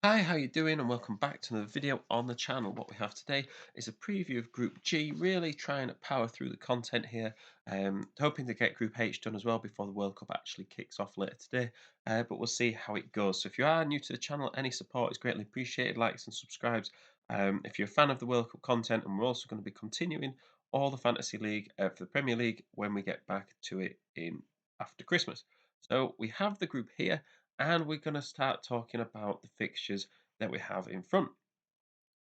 Hi, how you doing? And welcome back to another video on the channel. What we have today is a preview of Group G, really trying to power through the content here, hoping to get Group H done as well before the World Cup actually kicks off later today, but we'll see how it goes. So if you are new to the channel, any support is greatly appreciated, likes and subscribes. If you're a fan of the World Cup content, and we're also going to be continuing all the Fantasy League for the Premier League when we get back to it in after Christmas. So we have the group here and we're going to start talking about the fixtures that we have in front.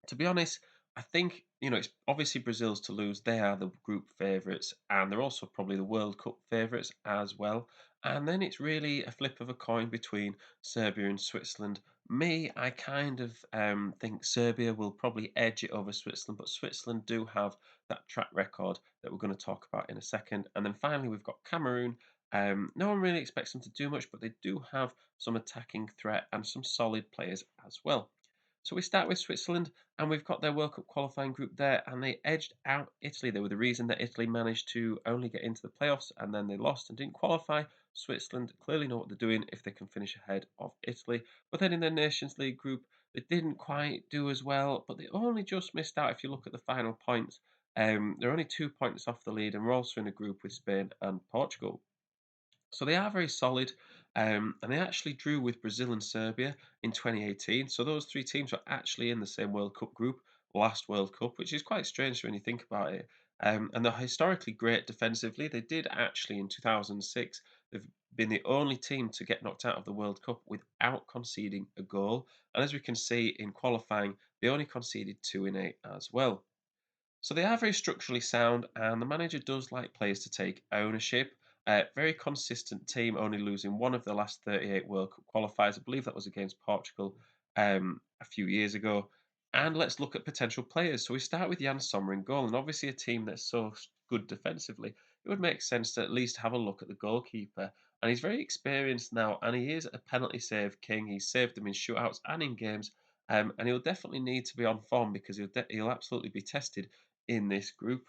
To be honest, I think it's obviously Brazil's to lose. They are the group favourites, and they're also probably the World Cup favourites as well. And then it's really a flip of a coin between Serbia and Switzerland. Me, I kind of think Serbia will probably edge it over Switzerland, but Switzerland do have that track record that we're going to talk about in a second. And then finally, we've got Cameroon. No one really expects them to do much, but they do have some attacking threat and some solid players as well. So we start with Switzerland, and we've got their World Cup qualifying group there, and they edged out Italy. They were the reason that Italy managed to only get into the playoffs, and then they lost and didn't qualify. Switzerland clearly know what they're doing if they can finish ahead of Italy. But then in their Nations League group, they didn't quite do as well, but they only just missed out if you look at the final points. They're only 2 points off the lead, and we're also in a group with Spain and Portugal. So they are very solid, and they actually drew with Brazil and Serbia in 2018. So those three teams were actually in the same World Cup group last World Cup, which is quite strange when you think about it. And they're historically great defensively. They did actually in 2006. They've been the only team to get knocked out of the World Cup without conceding a goal. And as we can see in qualifying, they only conceded two in eight as well. So they are very structurally sound, and the manager does like players to take ownership. Very consistent team, only losing one of the last 38 World Cup qualifiers. I believe that was against Portugal a few years ago. And let's look at potential players. So we start with Jan Sommer in goal, and obviously a team that's so good defensively, it would make sense to at least have a look at the goalkeeper. And he's very experienced now, and he is a penalty save king. He's saved them in shootouts and in games, and he'll definitely need to be on form because he'll absolutely be tested in this group.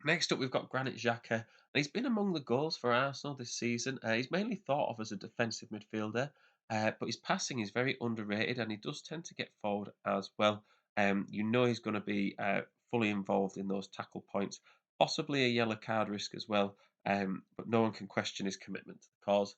Next up, we've got Granit Xhaka, and he's been among the goals for Arsenal this season. He's mainly thought of as a defensive midfielder, but his passing is very underrated, and he does tend to get forward as well. He's going to be fully involved in those tackle points, possibly a yellow card risk as well, but no one can question his commitment to the cause.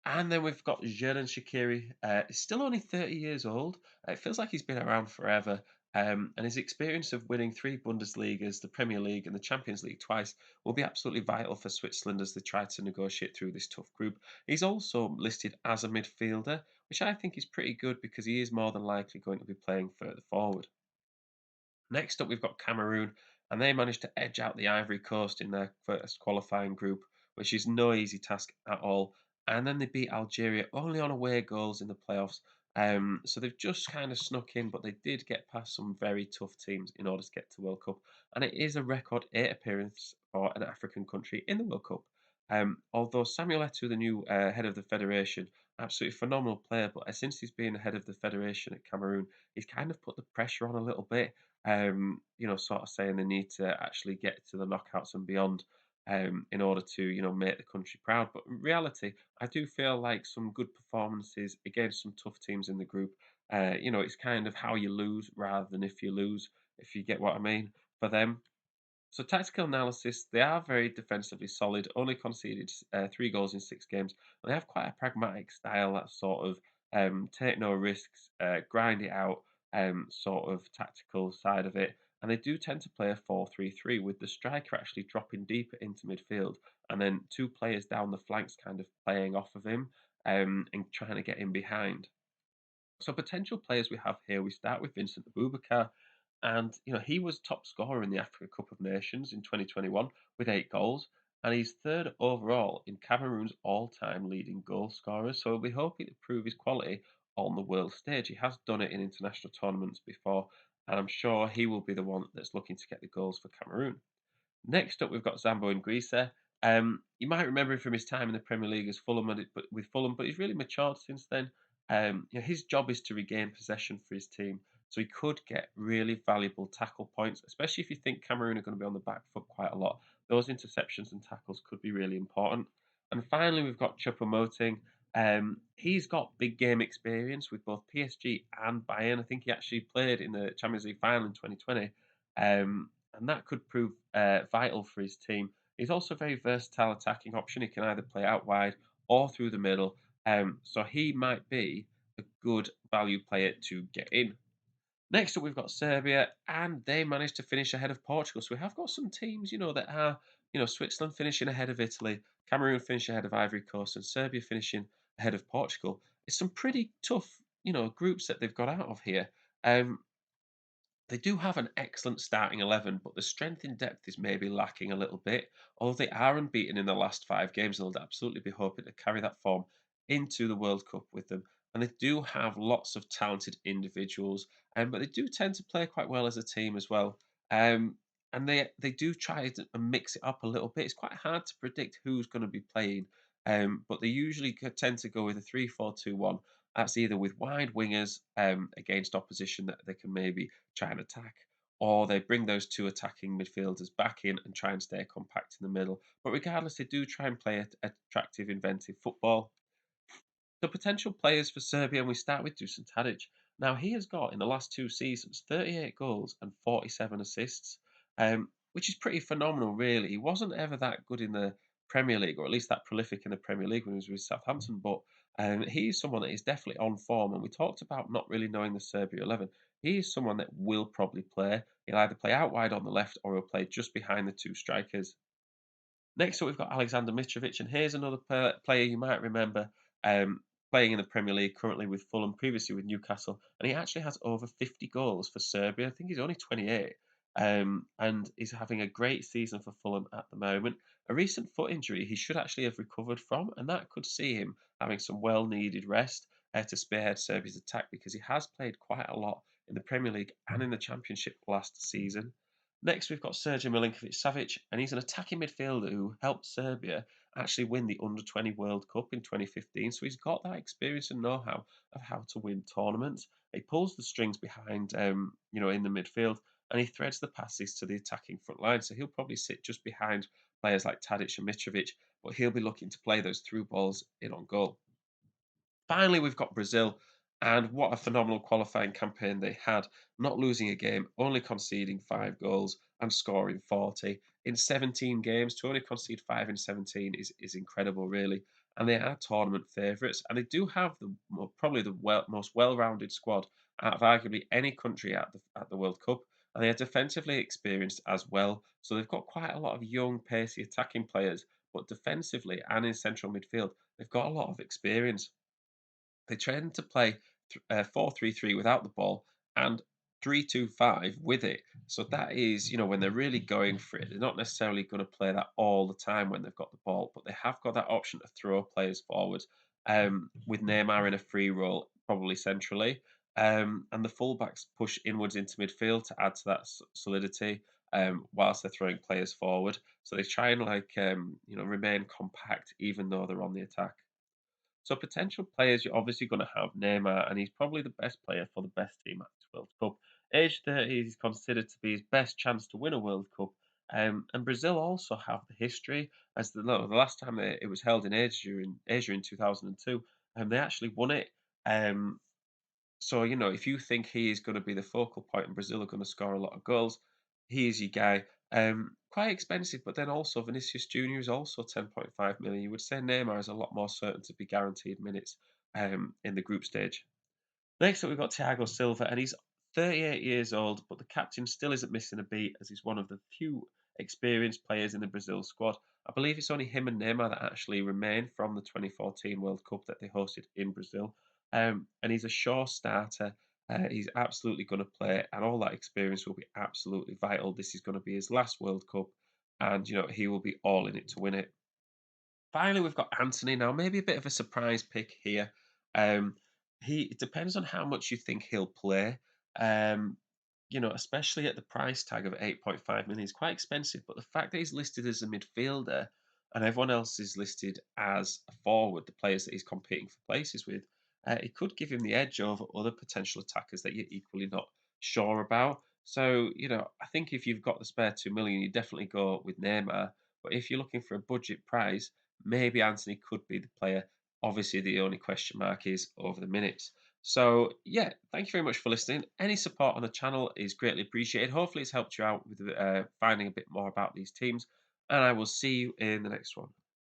And then we've got Xherdan Shaqiri. He's still only 30 years old. It feels like he's been around forever. And his experience of winning three Bundesligas, the Premier League, and the Champions League twice will be absolutely vital for Switzerland as they try to negotiate through this tough group. He's also listed as a midfielder, which I think is pretty good because he is more than likely going to be playing further forward. Next up, we've got Cameroon, and they managed to edge out the Ivory Coast in their first qualifying group, which is no easy task at all. And then they beat Algeria only on away goals in the playoffs. So they've just kind of snuck in, but they did get past some very tough teams in order to get to World Cup. And it is a record eight appearance for an African country in the World Cup. Although Samuel Eto'o, the new head of the federation, absolutely phenomenal player, but since he's been head of the federation at Cameroon, he's kind of put the pressure on a little bit, sort of saying they need to actually get to the knockouts and beyond, in order to, make the country proud. But in reality, I do feel like some good performances against some tough teams in the group. It's kind of how you lose rather than if you lose, if you get what I mean, for them. So tactical analysis, they are very defensively solid, only conceded three goals in six games. And they have quite a pragmatic style that sort of take no risks, grind it out, sort of tactical side of it. And they do tend to play a 4-3-3 with the striker actually dropping deeper into midfield and then two players down the flanks kind of playing off of him, and trying to get in behind. So potential players we have here, we start with Vincent Abubakar, and he was top scorer in the Africa Cup of Nations in 2021 with 8 goals, and he's third overall in Cameroon's all-time leading goal scorers. So we'll be hoping to prove his quality on the world stage. He has done it in international tournaments before, and I'm sure he will be the one that's looking to get the goals for Cameroon. Next up, we've got Zambo Anguissa. You might remember him from his time in the Premier League as Fulham, but with Fulham, but he's really matured since then. His job is to regain possession for his team, so he could get really valuable tackle points, especially if you think Cameroon are going to be on the back foot quite a lot. Those interceptions and tackles could be really important. And finally, we've got Choupo-Moting. He's got big game experience with both PSG and Bayern. I think he actually played in the Champions League final in 2020, and that could prove vital for his team. He's also a very versatile attacking option. He can either play out wide or through the middle, so he might be a good value player to get in. Next up, we've got Serbia, and they managed to finish ahead of Portugal. So we have got some teams, that are, Switzerland finishing ahead of Italy, Cameroon finishing ahead of Ivory Coast, and Serbia finishing ahead of Portugal. It's some pretty tough, groups that they've got out of here. Um, they do have an excellent starting 11, but the strength in depth is maybe lacking a little bit. Although they are unbeaten in the last 5 games, they'll absolutely be hoping to carry that form into the World Cup with them. And they do have lots of talented individuals, but they do tend to play quite well as a team as well. Um, and they do try to mix it up a little bit. It's quite hard to predict who's going to be playing, but they usually tend to go with a 3-4-2-1. That's either with wide wingers against opposition that they can maybe try and attack, or they bring those two attacking midfielders back in and try and stay compact in the middle. But regardless, they do try and play attractive, inventive football. The potential players for Serbia, and we start with Dusan Tadic. Now, he has got in the last 2 seasons 38 goals and 47 assists, which is pretty phenomenal, really. He wasn't ever that good in the Premier League, or at least that prolific in the Premier League when he was with Southampton, but he's someone that is definitely on form. And we talked about not really knowing the Serbia 11. He is someone that will probably play. He'll either play out wide on the left or he'll play just behind the two strikers. Next up, we've got Alexander Mitrovic, and here's another player you might remember um, playing in the Premier League currently with Fulham, previously with Newcastle, and he actually has over 50 goals for Serbia. I think he's only 28, and he's having a great season for Fulham at the moment. A recent foot injury he should actually have recovered from, and that could see him having some well-needed rest to spearhead Serbia's attack because he has played quite a lot in the Premier League and in the Championship last season. Next, we've got Sergej Milinkovic-Savic, and he's an attacking midfielder who helped Serbia actually win the Under-20 World Cup in 2015. So he's got that experience and know-how of how to win tournaments. He pulls the strings behind, in the midfield, and he threads the passes to the attacking front line. So he'll probably sit just behind players like Tadic and Mitrovic, but he'll be looking to play those through balls in on goal. Finally, we've got Brazil, and what a phenomenal qualifying campaign they had, not losing a game, only conceding 5 goals and scoring 40 in 17 games. To only concede 5 in 17 is incredible, really. And they are tournament favourites, and they do have probably the most well-rounded squad out of arguably any country at the World Cup. And they are defensively experienced as well, so they've got quite a lot of young, pacey attacking players. But defensively and in central midfield, they've got a lot of experience. They tend to play 4-3-3 without the ball and 3-2-5 with it. So that is, when they're really going for it, they're not necessarily going to play that all the time when they've got the ball, but they have got that option to throw players forward with Neymar in a free role, probably centrally. And the fullbacks push inwards into midfield to add to that solidity whilst they're throwing players forward. So they try and remain compact even though they're on the attack. So potential players, you're obviously going to have Neymar, and he's probably the best player for the best team at this World Cup. Age 30 is considered to be his best chance to win a World Cup. And Brazil also have the history, as the last time it was held in Asia in 2002, and they actually won it. Um, so, if you think he is going to be the focal point and Brazil are going to score a lot of goals, he is your guy. Quite expensive, but then also Vinicius Junior is also 10.5 million. You would say Neymar is a lot more certain to be guaranteed minutes in the group stage. Next up, we've got Thiago Silva, and he's 38 years old, but the captain still isn't missing a beat as he's one of the few experienced players in the Brazil squad. I believe it's only him and Neymar that actually remain from the 2014 World Cup that they hosted in Brazil. And he's a sure starter. He's absolutely going to play, and all that experience will be absolutely vital. This is going to be his last World Cup, and he will be all in it to win it. Finally, we've got Anthony now. Maybe a bit of a surprise pick here. Um, it depends on how much you think he'll play. Um, especially at the price tag of 8.5 million, is quite expensive. But the fact that he's listed as a midfielder and everyone else is listed as a forward, the players that he's competing for places with, it could give him the edge over other potential attackers that you're equally not sure about. So, I think if you've got the spare 2 million, you definitely go with Neymar. But if you're looking for a budget price, maybe Anthony could be the player Obviously, the only question mark is over the minutes. So, yeah, thank you very much for listening. Any support on the channel is greatly appreciated. Hopefully, it's helped you out with finding a bit more about these teams. And I will see you in the next one.